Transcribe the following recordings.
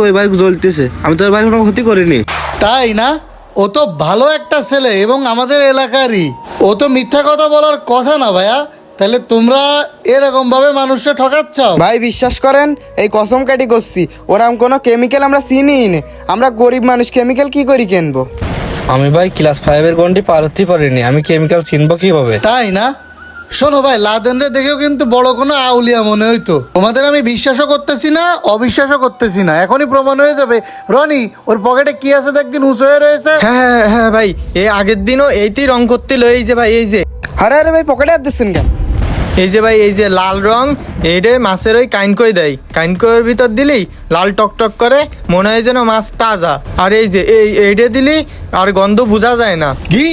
ওই ভাই জ্বলতেছে, আমি তো ওই ভাই কোনো ক্ষতি করিনি। তাই না? ও তো ভালো একটা ছেলে এবং আমাদের এলাকারই। ও তো মিথ্যা কথা বলার কথা না ভাইয়া। তাহলে তোমরা এরকম ভাবে মানুষকে ঠকাচ্ছ? ভাই বিশ্বাস করেন, এই কসম কাটি করছি, ওরকম কোনো কেমিক্যাল আমরা চিনিই না। আমরা গরিব মানুষ, কেমিক্যাল কি করি কিনবো? আমি ভাই ক্লাস 5-এর গন্ডি পার হতে পারিনি, আমি কেমিক্যাল চিনবো কিভাবে? তাই না? শোনো ভাই, লাদেনরে দেখেও কিন্তু বড় কোনো আউলিয়া মনে হইতো। তোমাদের আমি বিশ্বাসও করতেছি না, অবিশ্বাসও করতেছি না। এখনই প্রমাণ হয়ে যাবে। রনি, ওর পকেটে কি আছে দেখদিন, উঁচু হয়ে রয়েছে। হ্যাঁ হ্যাঁ হ্যাঁ ভাই, এই আগের দিনও এইতেই রং করতে এই যে ভাই, এই যে আরে আরে ভাই, পকেটে হাত দিচ্ছেন কেন? এই যে ভাই, এই যে লাল রং, এইটা মাছের ওই কাইনকই দেয়। কাইনকইয়ের ভিতর দিলেই লাল টক টক করে, মনে হয় যেন মাছ তাজা। আর এই যে এইটা দিলেই আর গন্ধ বোঝা যায় না। কি?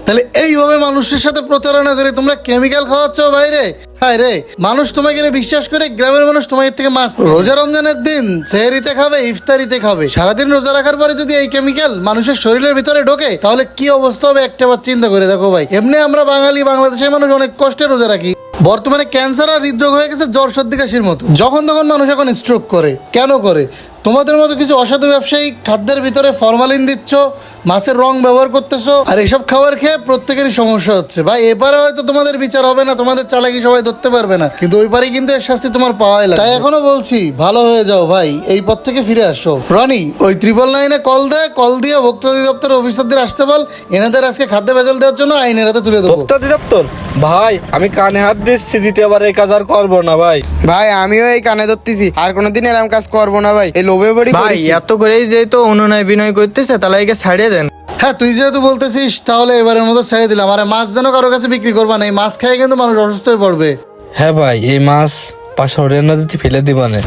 তাহলে এইভাবে মানুষের সাথে প্রতারণা করে তোমরা কেমিক্যাল খাওয়াচ্ছ বাইরে? হায় রে, মানুষ তোমাকে বিশ্বাস করে, গ্রামের মানুষ তোমাকে থেকে মাছ রোজা রমজানের দিন সেহরিতে খাবে, ইফতারিতে খাবে। সারাদিন রোজা রাখার পরে যদি এই কেমিক্যাল মানুষের শরীরের ভিতরে ঢোকে, তাহলে কি অবস্থা হবে একটাবার চিন্তা করে দেখো ভাই। এমনি আমরা বাঙালি, বাংলাদেশের মানুষ অনেক কষ্টে রোজা রাখি। বর্তমানে ক্যান্সার আর হৃদরোগ হয়ে গেছে জ্বর সর্দি কাশির মতো। যখন তখন মানুষ এখন স্ট্রোক করে। কেন করে? তোমাদের মতো কিছু অসাধু ব্যবসায়ী খাদ্যের ভিতরে ফরমালিন দিচ্ছ, মাছের রং ব্যবহার করতেছো, আর এসব খাবার খেয়ে প্রত্যেকেরই সমস্যা হচ্ছে। ভাই এপারে হয়তো তোমাদের বিচার হবে না, তোমাদের চালাকি সবাই ধরতে পারবে না, কিন্তু ওই পারে কিন্তু এর শাস্তি তোমার পাওয়াই লাগে। তাই এখনো বলছি, ভালো হয়ে যাও ভাই, এই পথ থেকে ফিরে আসো। রনি, ওই 999-এ কল দিয়ে ভোক্তা অধিদপ্তরের অফিসারদের আসতে বল, এনাদের আজকে খাদ্য ভেজাল দেওয়ার জন্য আইনের হাতে তুলে দেবো। ভোক্তা অধিদপ্তর? ভাই আমি কানে হাত দিচ্ছি, দ্বিতীয়বার এই কাজ আর করবো না ভাই। ভাই আমিও এই কানে ধরতেছি, আর কোনোদিন এরকম কাজ করবো না ভাই। এই লোভে পড়ি ভাই করেছি। এত করেই যেহেতু অনুনয় বিনয় করতেছে, তাহলে একে ছাড়িয়ে দেন। হ্যাঁ, তুই যেহেতু বলতেছিস, তাহলে এবারের মতো ছেড়ে দিলাম। আর মাছ যেন কারো কাছে বিক্রি করবা না, এই মাছ খেয়ে কিন্তু মানুষ অসুস্থ হয়ে পড়বে। হ্যাঁ ভাই, এই মাছ পাশে নদীতে ফেলে দিবানে।